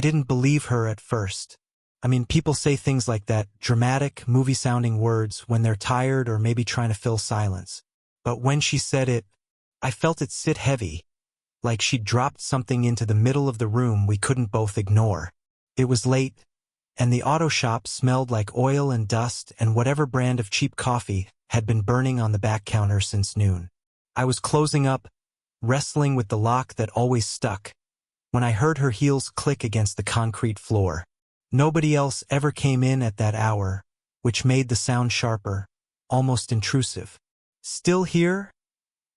I didn't believe her at first. I mean, people say things like that, dramatic, movie-sounding words when they're tired or maybe trying to fill silence. But when she said it, I felt it sit heavy, like she'd dropped something into the middle of the room we couldn't both ignore. It was late, and the auto shop smelled like oil and dust and whatever brand of cheap coffee had been burning on the back counter since noon. I was closing up, wrestling with the lock that always stuck, when I heard her heels click against the concrete floor. Nobody else ever came in at that hour, which made the sound sharper, almost intrusive. "Still here?"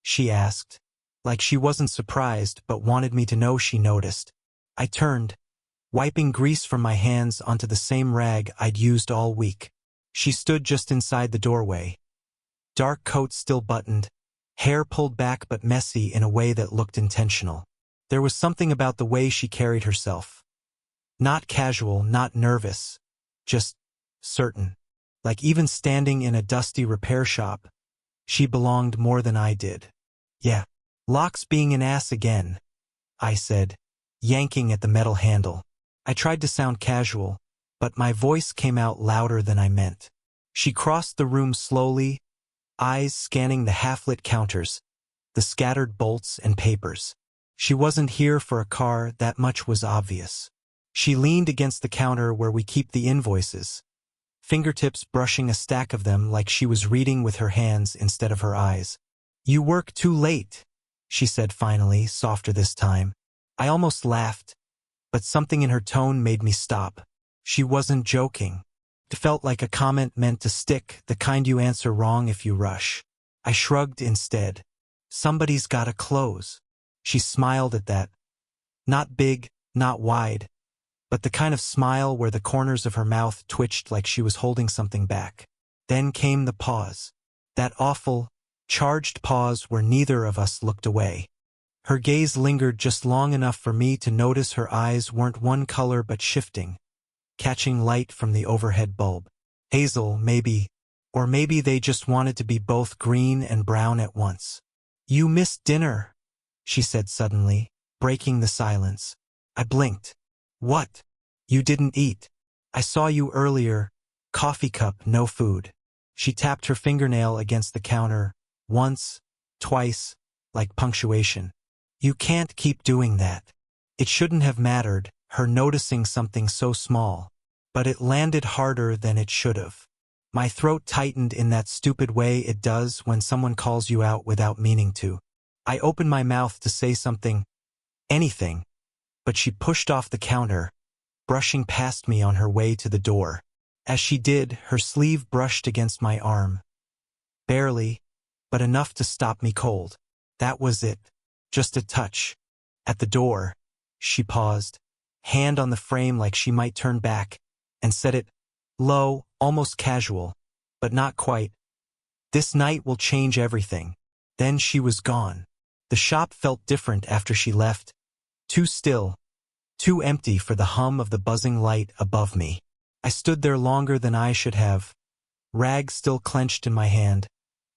she asked, like she wasn't surprised but wanted me to know she noticed. I turned, wiping grease from my hands onto the same rag I'd used all week. She stood just inside the doorway. Dark coat still buttoned, hair pulled back but messy in a way that looked intentional. There was something about the way she carried herself. Not casual, not nervous, just certain. Like even standing in a dusty repair shop, she belonged more than I did. "Yeah, Locke's being an ass again," I said, yanking at the metal handle. I tried to sound casual, but my voice came out louder than I meant. She crossed the room slowly, eyes scanning the half-lit counters, the scattered bolts and papers. She wasn't here for a car, that much was obvious. She leaned against the counter where we keep the invoices, fingertips brushing a stack of them like she was reading with her hands instead of her eyes. "You work too late," she said finally, softer this time. I almost laughed, but something in her tone made me stop. She wasn't joking. It felt like a comment meant to stick, the kind you answer wrong if you rush. I shrugged instead. "Somebody's gotta close." She smiled at that. Not big, not wide, but the kind of smile where the corners of her mouth twitched like she was holding something back. Then came the pause. That awful, charged pause where neither of us looked away. Her gaze lingered just long enough for me to notice her eyes weren't one color but shifting, catching light from the overhead bulb. Hazel, maybe, or maybe they just wanted to be both green and brown at once. "You missed dinner," she said suddenly, breaking the silence. I blinked. "What? You didn't eat? I saw you earlier. Coffee cup, no food." She tapped her fingernail against the counter, once, twice, like punctuation. "You can't keep doing that." It shouldn't have mattered, her noticing something so small, but it landed harder than it should have. My throat tightened in that stupid way it does when someone calls you out without meaning to. I opened my mouth to say something, anything, but she pushed off the counter, brushing past me on her way to the door. As she did, her sleeve brushed against my arm. Barely, but enough to stop me cold. That was it. Just a touch. At the door, she paused, hand on the frame like she might turn back, and said it low, almost casual, but not quite. "This night will change everything." Then she was gone. The shop felt different after she left. Too still, too empty for the hum of the buzzing light above me. I stood there longer than I should have, rag still clenched in my hand,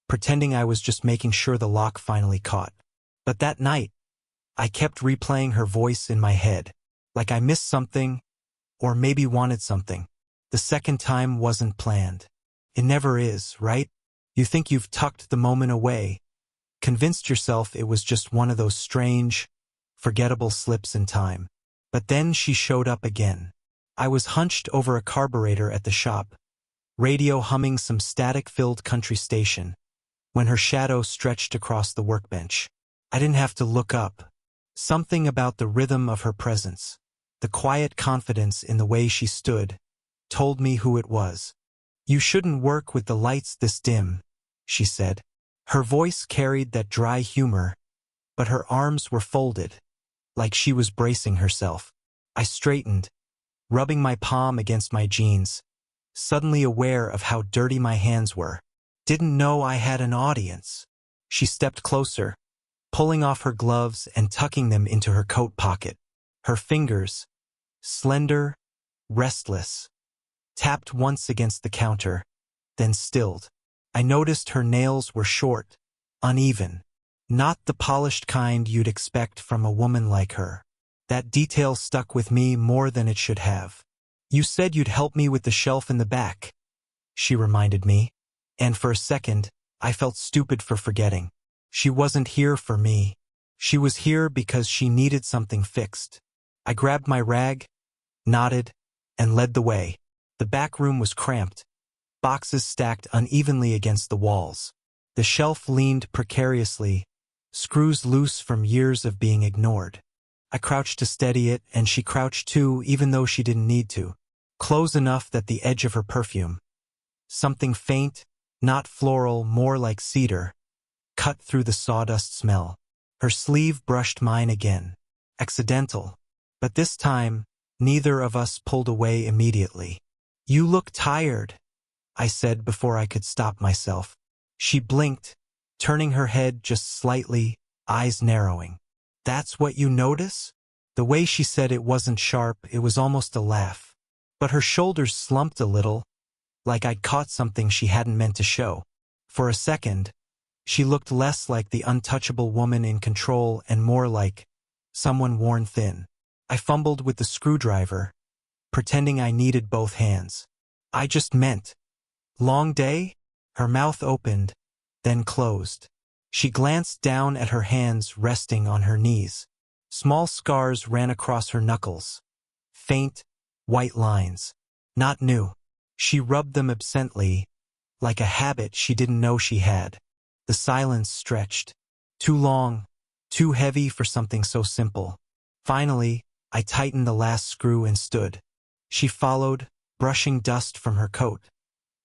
pretending I was just making sure the lock finally caught. But that night, I kept replaying her voice in my head, like I missed something, or maybe wanted something. The second time wasn't planned. It never is, right? You think you've tucked the moment away, convinced yourself it was just one of those strange, forgettable slips in time. But then she showed up again. I was hunched over a carburetor at the shop, radio humming some static-filled country station, when her shadow stretched across the workbench. I didn't have to look up. Something about the rhythm of her presence, the quiet confidence in the way she stood, told me who it was. "You shouldn't work with the lights this dim," she said. Her voice carried that dry humor, but her arms were folded, like she was bracing herself. I straightened, rubbing my palm against my jeans, suddenly aware of how dirty my hands were. Didn't know I had an audience. She stepped closer, pulling off her gloves and tucking them into her coat pocket. Her fingers, slender, restless, tapped once against the counter, then stilled. I noticed her nails were short, uneven, not the polished kind you'd expect from a woman like her. That detail stuck with me more than it should have. You said you'd help me with the shelf in the back, she reminded me, and for a second, I felt stupid for forgetting. She wasn't here for me. She was here because she needed something fixed. I grabbed my rag, nodded, and led the way. The back room was cramped, boxes stacked unevenly against the walls. The shelf leaned precariously, screws loose from years of being ignored. I crouched to steady it, and she crouched too, even though she didn't need to. Close enough that the edge of her perfume, something faint, not floral, more like cedar, cut through the sawdust smell. Her sleeve brushed mine again. Accidental. But this time, neither of us pulled away immediately. You look tired, I said before I could stop myself. She blinked, turning her head just slightly, eyes narrowing. That's what you notice? The way she said it wasn't sharp, it was almost a laugh. But her shoulders slumped a little, like I'd caught something she hadn't meant to show. For a second, she looked less like the untouchable woman in control and more like someone worn thin. I fumbled with the screwdriver, pretending I needed both hands. I just meant. Long day? Her mouth opened, then closed. She glanced down at her hands resting on her knees. Small scars ran across her knuckles. Faint, white lines. Not new. She rubbed them absently, like a habit she didn't know she had. The silence stretched. Too long, too heavy for something so simple. Finally, I tightened the last screw and stood. She followed, brushing dust from her coat.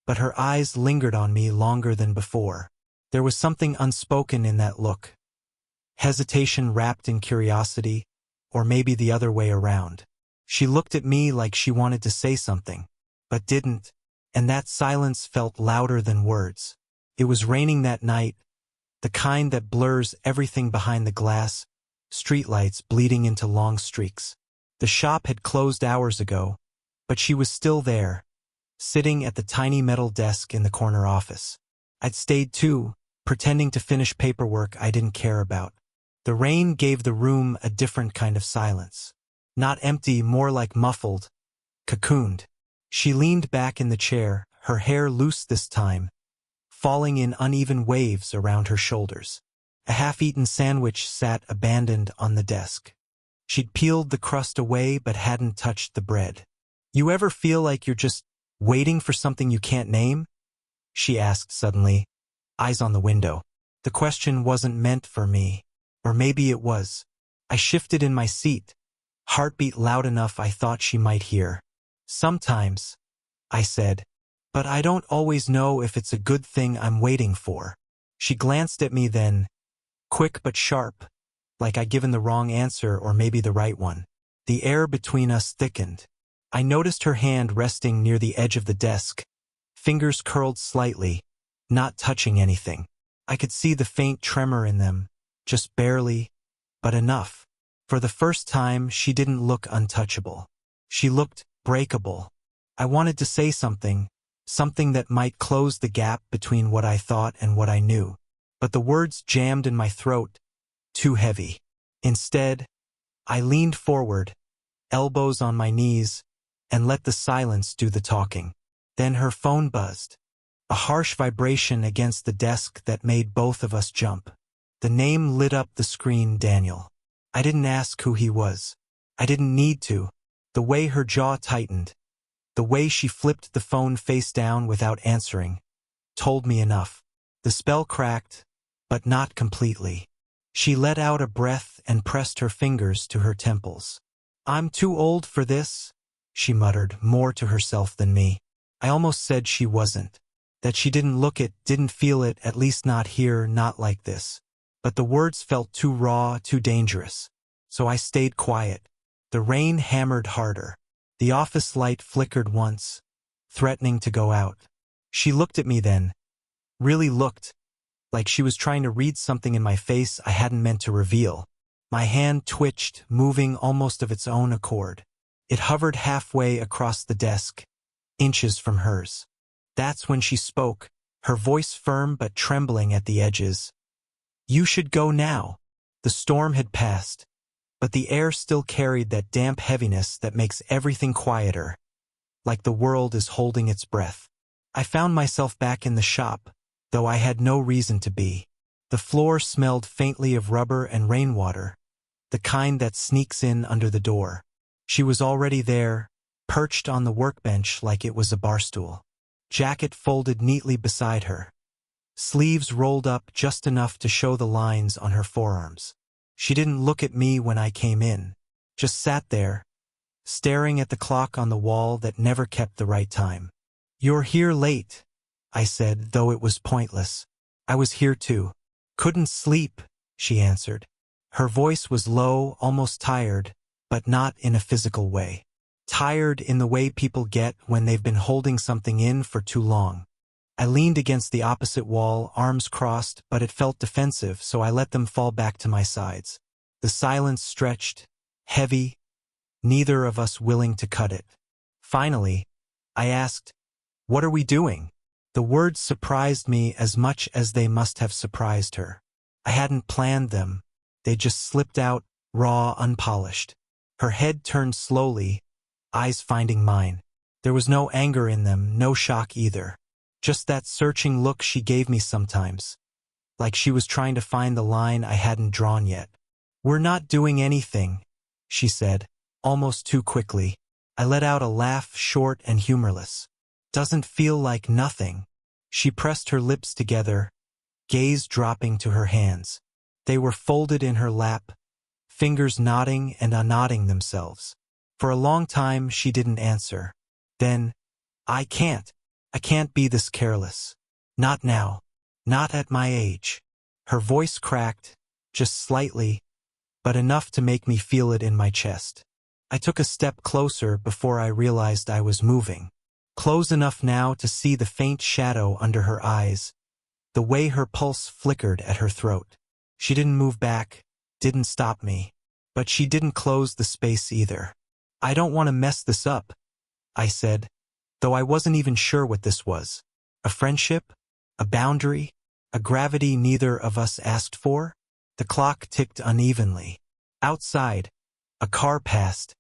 But her eyes lingered on me longer than before. There was something unspoken in that look. Hesitation wrapped in curiosity, or maybe the other way around. She looked at me like she wanted to say something, but didn't, and that silence felt louder than words. It was raining that night, the kind that blurs everything behind the glass, streetlights bleeding into long streaks. The shop had closed hours ago, but she was still there, sitting at the tiny metal desk in the corner office. I'd stayed too, pretending to finish paperwork I didn't care about. The rain gave the room a different kind of silence. Not empty, more like muffled, cocooned. She leaned back in the chair, her hair loose this time, falling in uneven waves around her shoulders. A half-eaten sandwich sat abandoned on the desk. She'd peeled the crust away but hadn't touched the bread. You ever feel like you're just waiting for something you can't name? She asked suddenly, eyes on the window. The question wasn't meant for me. Or maybe it was. I shifted in my seat, heartbeat loud enough I thought she might hear. Sometimes, I said, but I don't always know if it's a good thing I'm waiting for. She glanced at me then, quick but sharp, like I'd given the wrong answer or maybe the right one. The air between us thickened. I noticed her hand resting near the edge of the desk, fingers curled slightly, not touching anything. I could see the faint tremor in them, just barely, but enough. For the first time, she didn't look untouchable. She looked breakable. I wanted to say something that might close the gap between what I thought and what I knew. But the words jammed in my throat, too heavy. Instead, I leaned forward, elbows on my knees, and let the silence do the talking. Then her phone buzzed. A harsh vibration against the desk that made both of us jump. The name lit up the screen, Daniel. I didn't ask who he was. I didn't need to. The way her jaw tightened, the way she flipped the phone face down without answering, told me enough. The spell cracked, but not completely. She let out a breath and pressed her fingers to her temples. I'm too old for this, she muttered, more to herself than me. I almost said she wasn't. That she didn't look it, didn't feel it, at least not here, not like this. But the words felt too raw, too dangerous. So I stayed quiet. The rain hammered harder. The office light flickered once, threatening to go out. She looked at me then. Really looked. Like she was trying to read something in my face I hadn't meant to reveal. My hand twitched, moving almost of its own accord. It hovered halfway across the desk, inches from hers. That's when she spoke, her voice firm but trembling at the edges. You should go now. The storm had passed. but the air still carried that damp heaviness that makes everything quieter, like the world is holding its breath. I found myself back in the shop, though I had no reason to be. The floor smelled faintly of rubber and rainwater, the kind that sneaks in under the door. She was already there, perched on the workbench like it was a barstool. Jacket folded neatly beside her. Sleeves rolled up just enough to show the lines on her forearms. She didn't look at me when I came in, just sat there, staring at the clock on the wall that never kept the right time. "You're here late," I said, though it was pointless. "I was here too. Couldn't sleep," she answered. Her voice was low, almost tired, but not in a physical way. Tired in the way people get when they've been holding something in for too long. I leaned against the opposite wall, arms crossed, but it felt defensive, so I let them fall back to my sides. The silence stretched, heavy, neither of us willing to cut it. Finally, I asked, "What are we doing?" The words surprised me as much as they must have surprised her. I hadn't planned them. They just slipped out, raw, unpolished. Her head turned slowly, eyes finding mine. There was no anger in them, no shock either. Just that searching look she gave me sometimes, like she was trying to find the line I hadn't drawn yet. "We're not doing anything," she said, almost too quickly. I let out a laugh, short and humorless. "Doesn't feel like nothing." She pressed her lips together, gaze dropping to her hands. They were folded in her lap, fingers nodding and unknotting themselves. For a long time she didn't answer. Then, I can't be this careless. Not now. Not at my age." Her voice cracked, just slightly, but enough to make me feel it in my chest. I took a step closer before I realized I was moving. Close enough now to see the faint shadow under her eyes, the way her pulse flickered at her throat. She didn't move back, didn't stop me, but she didn't close the space either. "I don't want to mess this up," I said, though I wasn't even sure what this was. A friendship? A boundary? A gravity neither of us asked for? The clock ticked unevenly. Outside, a car passed,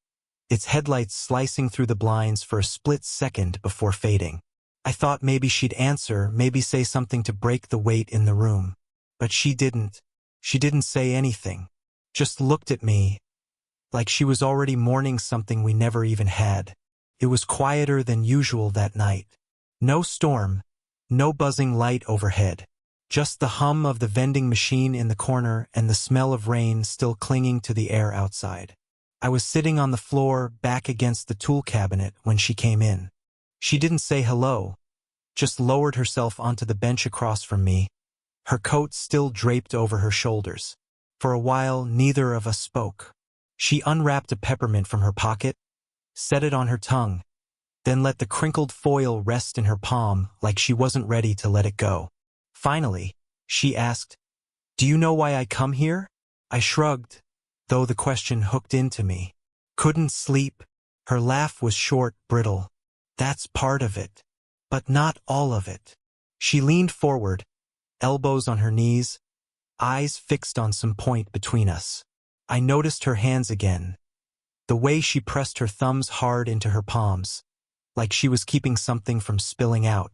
its headlights slicing through the blinds for a split second before fading. I thought maybe she'd answer, maybe say something to break the weight in the room. But she didn't. She didn't say anything. Just looked at me, like she was already mourning something we never even had. It was quieter than usual that night. No storm, no buzzing light overhead. Just the hum of the vending machine in the corner and the smell of rain still clinging to the air outside. I was sitting on the floor, back against the tool cabinet, when she came in. She didn't say hello, just lowered herself onto the bench across from me, her coat still draped over her shoulders. For a while, neither of us spoke. She unwrapped a peppermint from her pocket, set it on her tongue, then let the crinkled foil rest in her palm like she wasn't ready to let it go. Finally, she asked, "Do you know why I come here?" I shrugged, though the question hooked into me. "Couldn't sleep." Her laugh was short, brittle. "That's part of it, but not all of it." She leaned forward, elbows on her knees, eyes fixed on some point between us. I noticed her hands again, the way she pressed her thumbs hard into her palms, like she was keeping something from spilling out.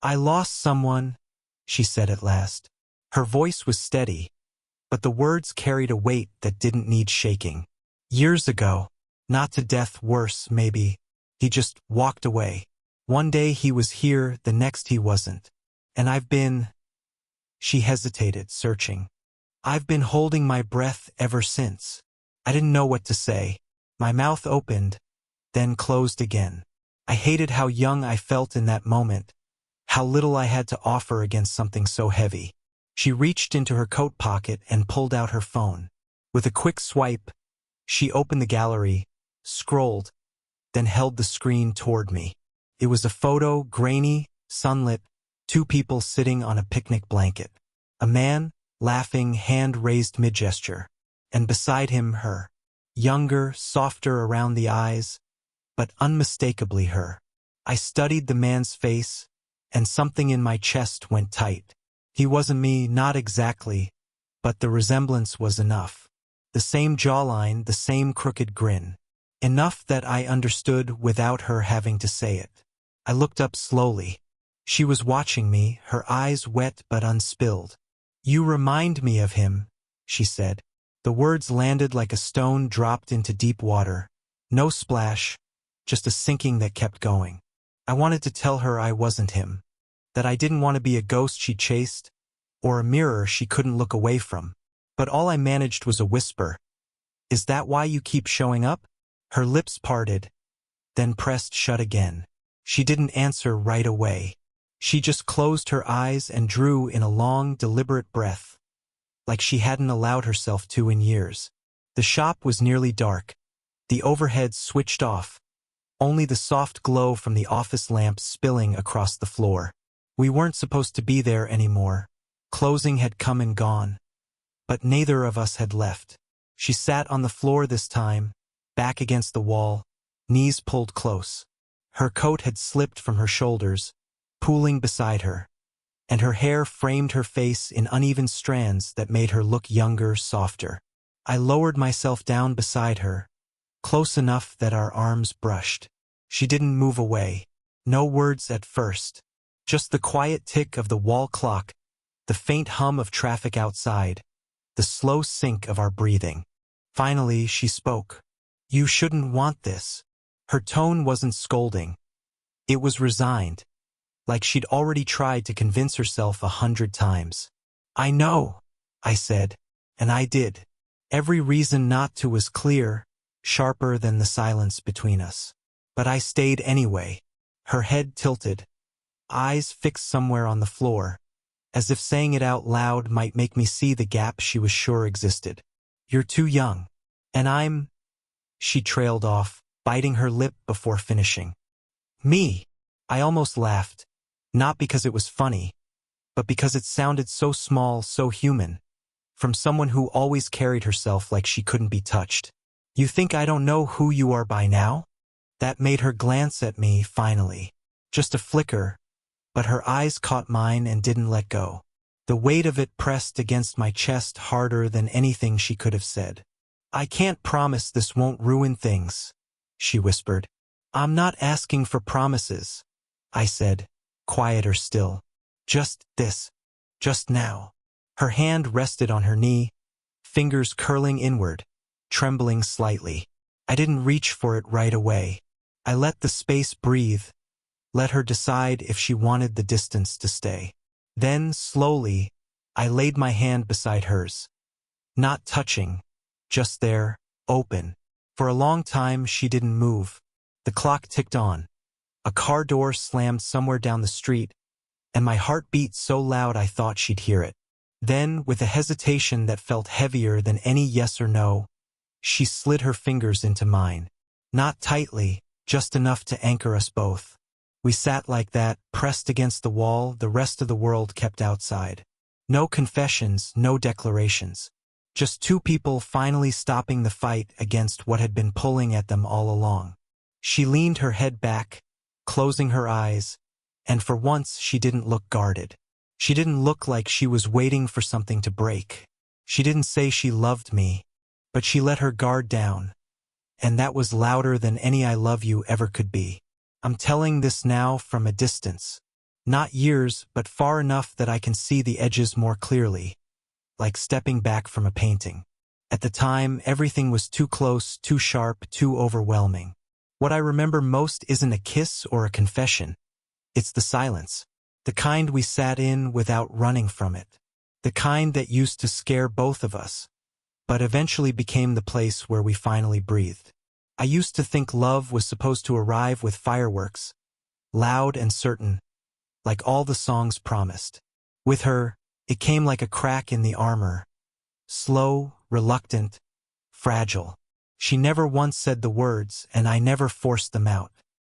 "I lost someone," she said at last. Her voice was steady, but the words carried a weight that didn't need shaking. "Years ago. Not to death, worse, maybe. He just walked away. One day he was here, the next he wasn't. And I've been—" She hesitated, searching. "I've been holding my breath ever since." I didn't know what to say. My mouth opened, then closed again. I hated how young I felt in that moment, how little I had to offer against something so heavy. She reached into her coat pocket and pulled out her phone. With a quick swipe, she opened the gallery, scrolled, then held the screen toward me. It was a photo, grainy, sunlit, two people sitting on a picnic blanket. A man, laughing, hand raised mid-gesture, and beside him her. Younger, softer around the eyes, but unmistakably her. I studied the man's face, and something in my chest went tight. He wasn't me, not exactly, but the resemblance was enough. The same jawline, the same crooked grin. Enough that I understood without her having to say it. I looked up slowly. She was watching me, her eyes wet but unspilled. "You remind me of him," she said. The words landed like a stone dropped into deep water. No splash, just a sinking that kept going. I wanted to tell her I wasn't him, that I didn't want to be a ghost she chased, or a mirror she couldn't look away from. But all I managed was a whisper. "Is that why you keep showing up?" Her lips parted, then pressed shut again. She didn't answer right away. She just closed her eyes and drew in a long, deliberate breath, like she hadn't allowed herself to in years. The shop was nearly dark. The overhead switched off, only the soft glow from the office lamp spilling across the floor. We weren't supposed to be there anymore. Closing had come and gone. But neither of us had left. She sat on the floor this time, back against the wall, knees pulled close. Her coat had slipped from her shoulders, pooling beside her, and her hair framed her face in uneven strands that made her look younger, softer. I lowered myself down beside her, close enough that our arms brushed. She didn't move away. No words at first. Just the quiet tick of the wall clock, the faint hum of traffic outside, the slow sync of our breathing. Finally, she spoke. "You shouldn't want this." Her tone wasn't scolding. It was resigned, like she'd already tried to convince herself 100 times. "I know," I said, and I did. Every reason not to was clear, sharper than the silence between us. But I stayed anyway. Her head tilted, eyes fixed somewhere on the floor, as if saying it out loud might make me see the gap she was sure existed. "You're too young. And I'm—" She trailed off, biting her lip before finishing. "Me?" I almost laughed, not because it was funny, but because it sounded so small, so human, from someone who always carried herself like she couldn't be touched. "You think I don't know who you are by now?" That made her glance at me, finally. Just a flicker, but her eyes caught mine and didn't let go. The weight of it pressed against my chest harder than anything she could have said. "I can't promise this won't ruin things," she whispered. "I'm not asking for promises," I said, quieter still. "Just this. Just now." Her hand rested on her knee, fingers curling inward, trembling slightly. I didn't reach for it right away. I let the space breathe, let her decide if she wanted the distance to stay. Then, slowly, I laid my hand beside hers. Not touching, just there, open. For a long time she didn't move. The clock ticked on. A car door slammed somewhere down the street, and my heart beat so loud I thought she'd hear it. Then, with a hesitation that felt heavier than any yes or no, she slid her fingers into mine. Not tightly, just enough to anchor us both. We sat like that, pressed against the wall, the rest of the world kept outside. No confessions, no declarations. Just two people finally stopping the fight against what had been pulling at them all along. She leaned her head back, closing her eyes, and for once she didn't look guarded. She didn't look like she was waiting for something to break. She didn't say she loved me, but she let her guard down, and that was louder than any "I love you" ever could be. I'm telling this now from a distance. Not years, but far enough that I can see the edges more clearly, like stepping back from a painting. At the time, everything was too close, too sharp, too overwhelming. What I remember most isn't a kiss or a confession. It's the silence. The kind we sat in without running from it. The kind that used to scare both of us, but eventually became the place where we finally breathed. I used to think love was supposed to arrive with fireworks, loud and certain, like all the songs promised. With her, it came like a crack in the armor. Slow, reluctant, fragile. She never once said the words, and I never forced them out.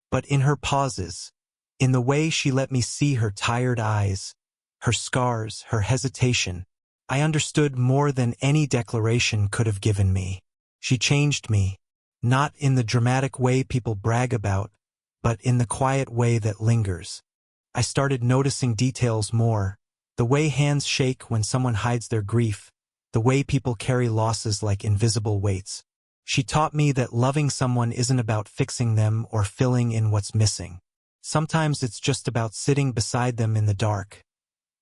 But in her pauses, in the way she let me see her tired eyes, her scars, her hesitation, I understood more than any declaration could have given me. She changed me, not in the dramatic way people brag about, but in the quiet way that lingers. I started noticing details more, the way hands shake when someone hides their grief, the way people carry losses like invisible weights. She taught me that loving someone isn't about fixing them or filling in what's missing. Sometimes it's just about sitting beside them in the dark,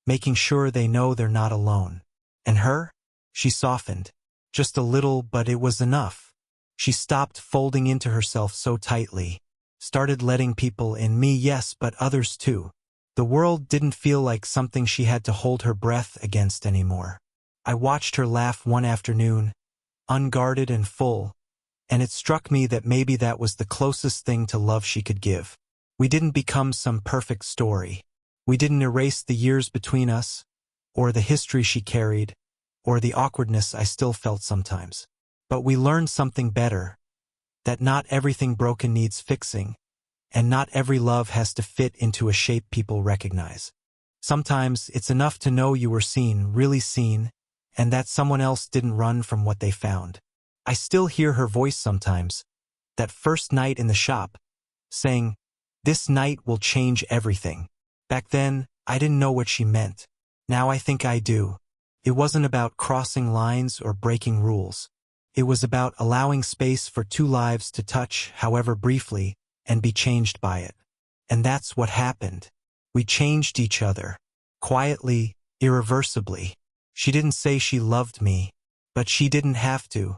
making sure they know they're not alone. And her? She softened. Just a little, but it was enough. She stopped folding into herself so tightly, started letting people in, me yes, but others too. The world didn't feel like something she had to hold her breath against anymore. I watched her laugh one afternoon, unguarded and full, and it struck me that maybe that was the closest thing to love she could give. We didn't become some perfect story. We didn't erase the years between us, or the history she carried, or the awkwardness I still felt sometimes. But we learned something better, that not everything broken needs fixing, and not every love has to fit into a shape people recognize. Sometimes it's enough to know you were seen, really seen, and that someone else didn't run from what they found. I still hear her voice sometimes, that first night in the shop, saying, "This night will change everything." Back then, I didn't know what she meant. Now I think I do. It wasn't about crossing lines or breaking rules. It was about allowing space for two lives to touch, however briefly, and be changed by it. And that's what happened. We changed each other. Quietly, irreversibly. She didn't say she loved me, but she didn't have to.